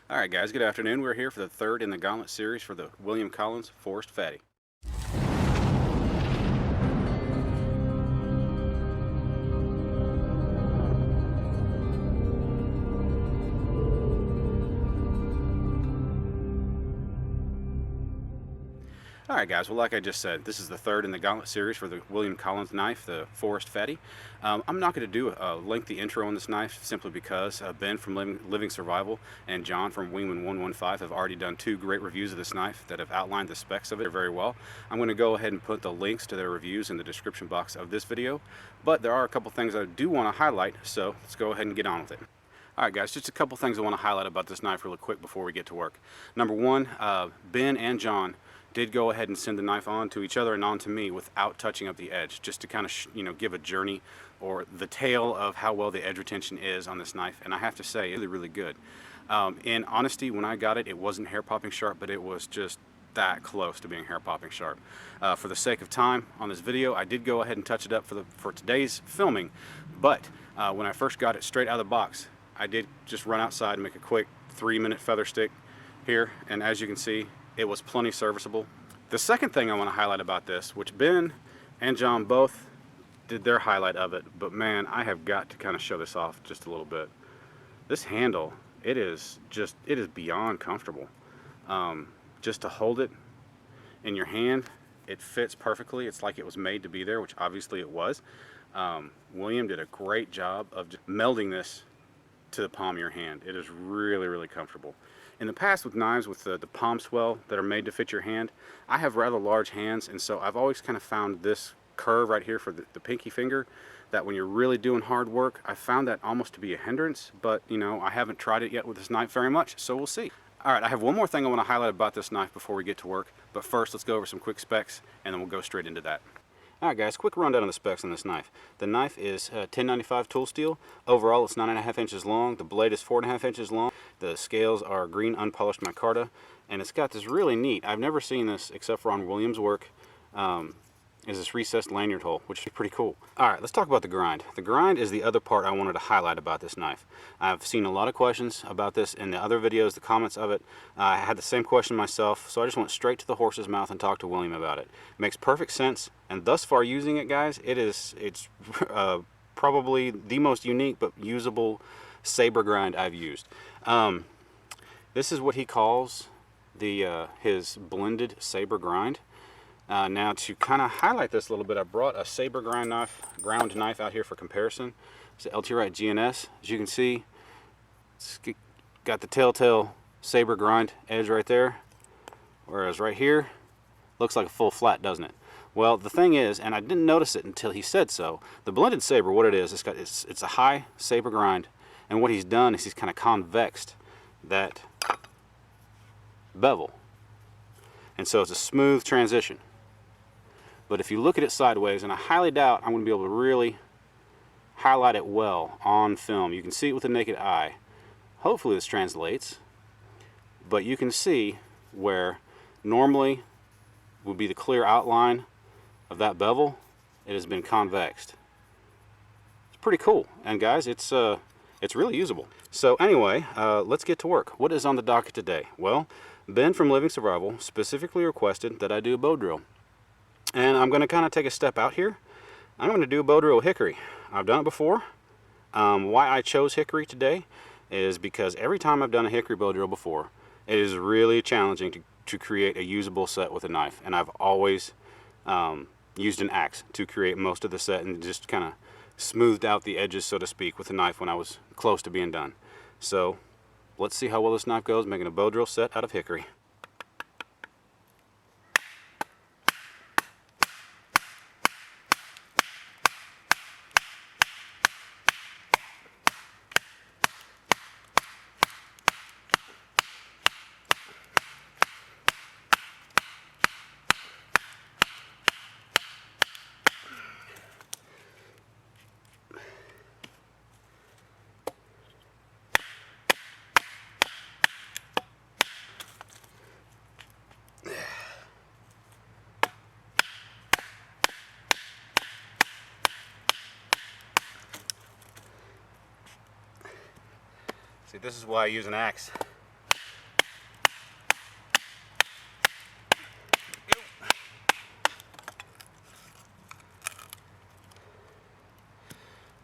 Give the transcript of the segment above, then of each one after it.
Alright guys, good afternoon. We're here for the third in the Gauntlet series for the William Collins Forest Fatty. Alright guys, well like I just said, this is the third in the Gauntlet series for the William Collins knife, the Forest Fatty. I'm not going to do a lengthy intro on this knife simply because Ben from Living Survival and John from Wingman115 have already done two great reviews of this knife that have outlined the specs of it very well. I'm going to go ahead and put the links to their reviews in the description box of this video, but there are a couple things I do want to highlight, so let's go ahead and get on with it. Alright guys, just a couple things I want to highlight about this knife really quick before we get to work. Number one, Ben and John did go ahead and send the knife on to each other and on to me without touching up the edge, just to kind of give a journey or the tale of how well the edge retention is on this knife. And I have to say, it's really, really good. In honesty, when I got it, it wasn't hair popping sharp, but it was just that close to being hair popping sharp. For the sake of time on this video, I did go ahead and touch it up for today's filming, but when I first got it straight out of the box, I did just run outside and make a quick 3-minute feather stick here, and as you can see, it was plenty serviceable. The second thing I want to highlight about this, which Ben and John both did their highlight of it, but man, I have got to kind of show this off just a little bit. This handle, it is beyond comfortable. Just to hold it in your hand, it fits perfectly. It's like it was made to be there, which obviously it was. William did a great job of just melding this to the palm of your hand. It is really, really comfortable. In the past with knives with the palm swell that are made to fit your hand, I have rather large hands, and so I've always kind of found this curve right here for the pinky finger, that when you're really doing hard work, I found that almost to be a hindrance, but you know, I haven't tried it yet with this knife very much, so we'll see. Alright, I have one more thing I want to highlight about this knife before we get to work, but first let's go over some quick specs and then we'll go straight into that. Alright guys, quick rundown on the specs on this knife. The knife is 1095 tool steel. Overall it's 9.5 inches long. The blade is 4.5 inches long. The scales are green unpolished micarta. And it's got this really neat, I've never seen this except for on William's work, is this recessed lanyard hole, which is pretty cool. Alright, let's talk about the grind. The grind is the other part I wanted to highlight about this knife. I've seen a lot of questions about this in the other videos, the comments of it. I had the same question myself, so I just went straight to the horse's mouth and talked to William about it. It makes perfect sense, and thus far using it, guys, it's probably the most unique but usable saber grind I've used. This is what he calls his blended saber grind. Now to kind of highlight this a little bit, I brought a saber ground knife out here for comparison. It's the LT Wright GNS. As you can see, it's got the telltale saber grind edge right there, whereas right here looks like a full flat, doesn't it? Well, the thing is, and I didn't notice it until he said so, the blended saber, what it is, it's a high saber grind, and what he's done is he's kind of convexed that bevel, and so it's a smooth transition. But if you look at it sideways, and I highly doubt I'm going to be able to really highlight it well on film. You can see it with the naked eye. Hopefully this translates. But you can see where normally would be the clear outline of that bevel, it has been convexed. It's pretty cool. And guys, it's really usable. So anyway, let's get to work. What is on the docket today? Well, Ben from Living Survival specifically requested that I do a bow drill. And I'm going to kind of take a step out here. I'm going to do a bow drill hickory. I've done it before. Why I chose hickory today is because every time I've done a hickory bow drill before, it is really challenging to create a usable set with a knife. And I've always used an axe to create most of the set and just kind of smoothed out the edges, so to speak, with a knife when I was close to being done. So let's see how well this knife goes making a bow drill set out of hickory. See, this is why I use an axe.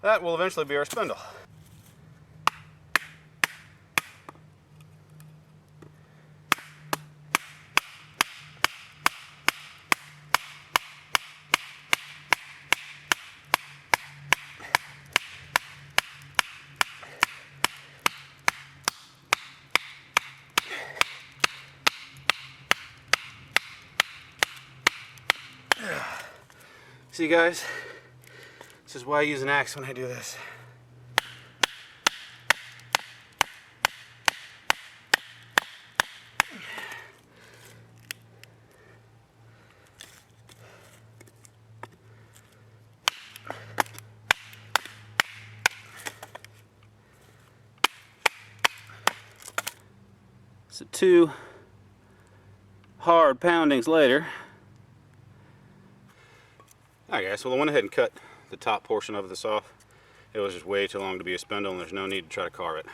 that will eventually be our spindle. See guys, this is why I use an axe when I do this. So 2 hard poundings later. Alright guys, well I went ahead and cut the top portion of this off. It was just way too long to be a spindle and there's no need to try to carve it.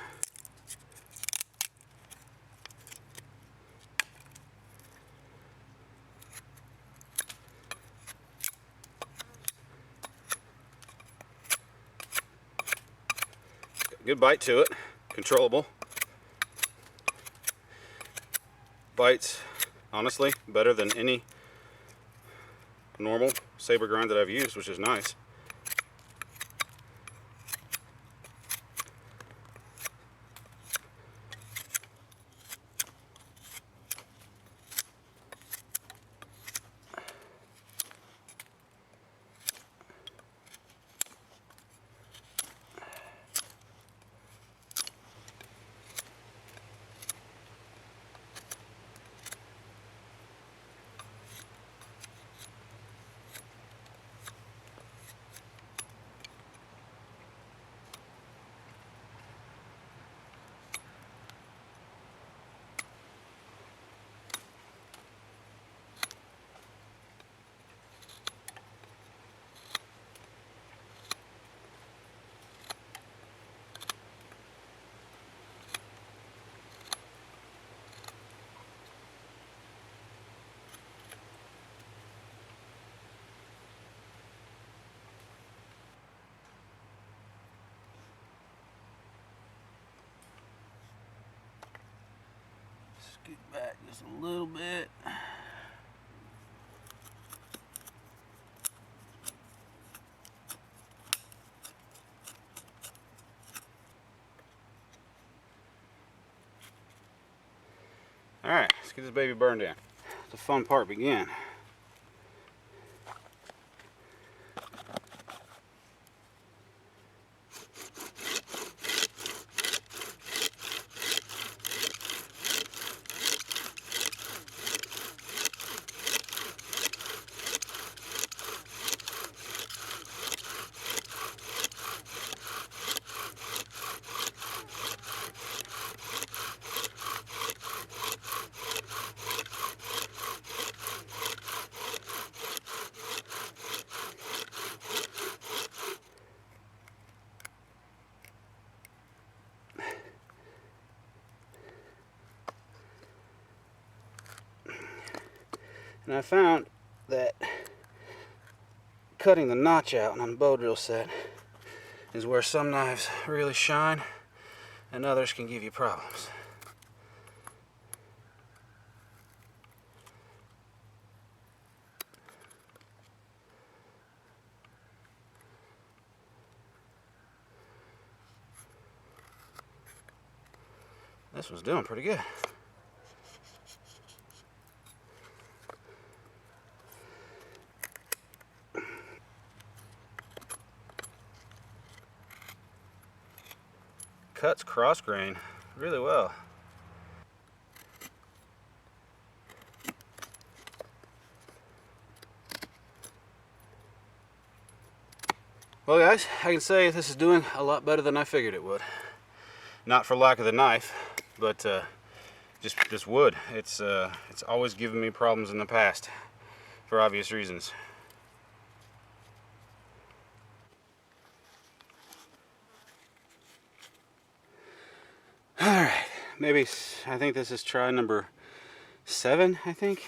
Got a good bite to it, controllable. Bites, honestly, better than any normal saber grind that I've used, which is nice. Scoot back just a little bit. Alright, let's get this baby burned in. The fun part began. And I found that cutting the notch out on the bow drill set is where some knives really shine and others can give you problems. This one's doing pretty good. Cuts cross grain really well. Well guys, I can say this is doing a lot better than I figured it would. Not for lack of the knife, but just wood. It's always given me problems in the past for obvious reasons. Alright, maybe, I think this is try number 7, I think.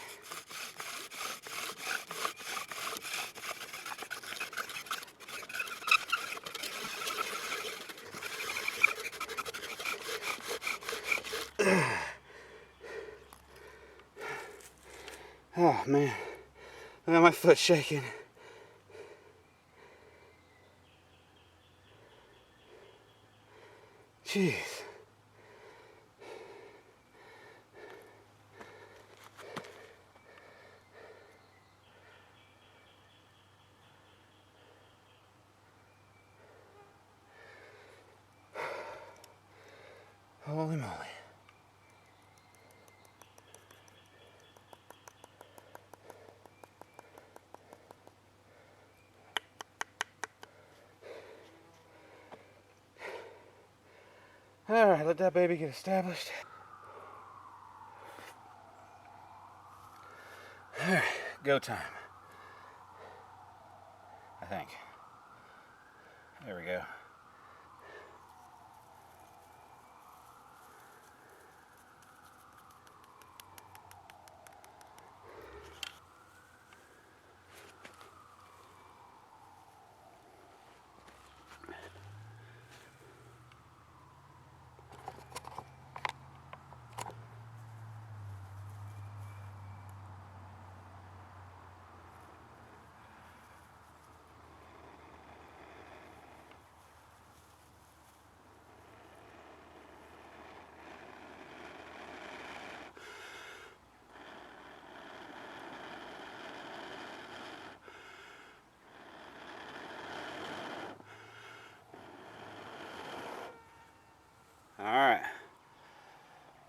Oh man, I got my foot shaking. Jeez. Holy moly. Alright, let that baby get established. Alright, go time. I think. There we go. Alright,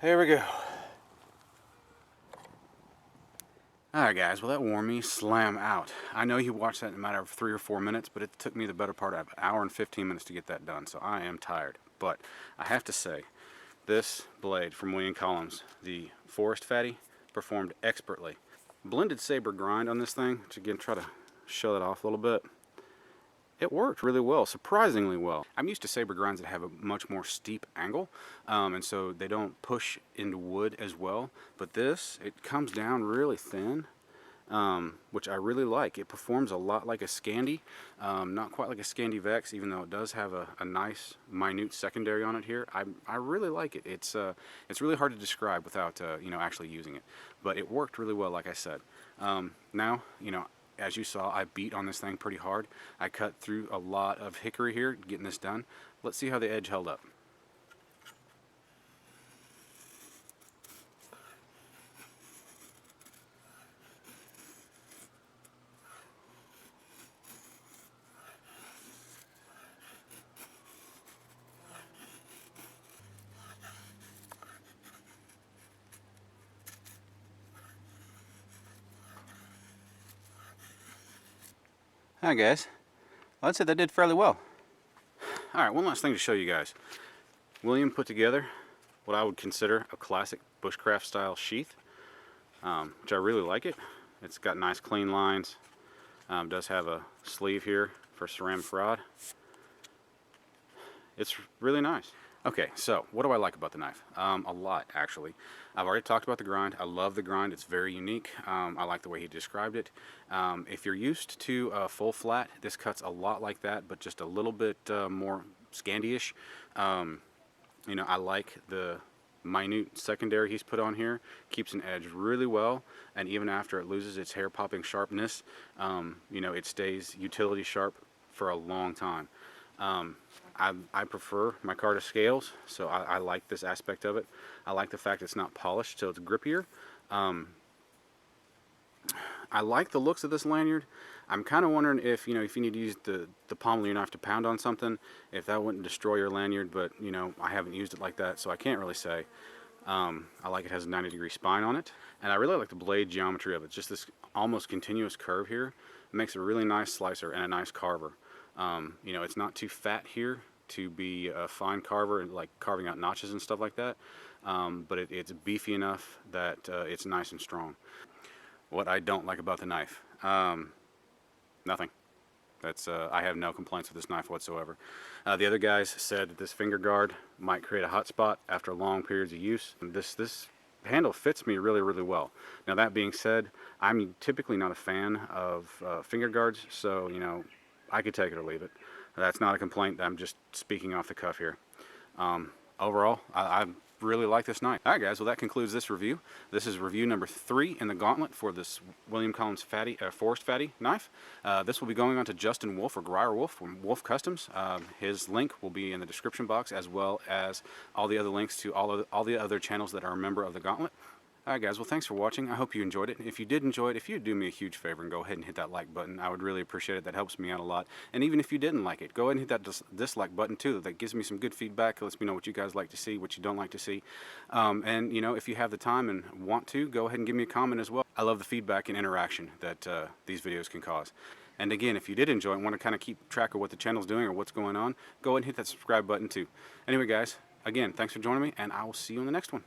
here we go. Alright guys, well that wore me slam out. I know you watched that in a matter of 3 or 4 minutes, but it took me the better part of an hour and 15 minutes to get that done, so I am tired. But I have to say, this blade from William Collins, the Forest Fatty, performed expertly. Blended saber grind on this thing, which again, try to show that off a little bit. It worked really well, surprisingly well. I'm used to saber grinds that have a much more steep angle, and so they don't push into wood as well. But this, it comes down really thin, which I really like. It performs a lot like a Scandi, not quite like a Scandi Vex, even though it does have a nice, minute secondary on it here. I really like it. It's really hard to describe without actually using it, but it worked really well, like I said. Now, as you saw, I beat on this thing pretty hard. I cut through a lot of hickory here, getting this done. Let's see how the edge held up. Hi guys. Well, I'd say that did fairly well. Alright, one last thing to show you guys. William put together what I would consider a classic bushcraft style sheath, which I really like it. It's got nice clean lines. Does have a sleeve here for ceramic rod. It's really nice. Okay, so what do I like about the knife? A lot, actually. I've already talked about the grind. I love the grind. It's very unique. I like the way he described it. If you're used to full flat, this cuts a lot like that, but just a little bit more Scandi-ish. I like the minute secondary he's put on here. Keeps an edge really well, and even after it loses its hair-popping sharpness, it stays utility sharp for a long time. I prefer my micarta scales, so I like this aspect of it. I like the fact it's not polished, so it's grippier. I like the looks of this lanyard. I'm kind of wondering if you need to use the palm of your knife to pound on something, if that wouldn't destroy your lanyard, but I haven't used it like that, so I can't really say. I like it has a 90-degree spine on it, and I really like the blade geometry of it. Just this almost continuous curve here. It makes a really nice slicer and a nice carver. It's not too fat here to be a fine carver and like carving out notches and stuff like that, but it's beefy enough that it's nice and strong. What I don't like about the knife, nothing. I have no complaints with this knife whatsoever. The other guys said that this finger guard might create a hot spot after long periods of use. This handle fits me really, really well. Now that being said, I'm typically not a fan of finger guards, so I could take it or leave it. That's not a complaint. I'm just speaking off the cuff here. Overall, really like this knife. Alright guys, well that concludes this review. This is review number 3 in the Gauntlet for this William Collins Forest Fatty knife. This will be going on to Justin Wolfe, or Grier Wolfe, from Wolfe Customs. His link will be in the description box, as well as all the other links to all the other channels that are a member of the Gauntlet. Alright guys, well thanks for watching. I hope you enjoyed it. If you did enjoy it, if you'd do me a huge favor and go ahead and hit that like button, I would really appreciate it. That helps me out a lot. And even if you didn't like it, go ahead and hit that dislike button too. That gives me some good feedback. It lets me know what you guys like to see, what you don't like to see. And you know, if you have the time and want to, go ahead and give me a comment as well. I love the feedback and interaction that these videos can cause. And again, if you did enjoy it and want to kind of keep track of what the channel's doing or what's going on, go ahead and hit that subscribe button too. Anyway guys, again, thanks for joining me, and I will see you in the next one.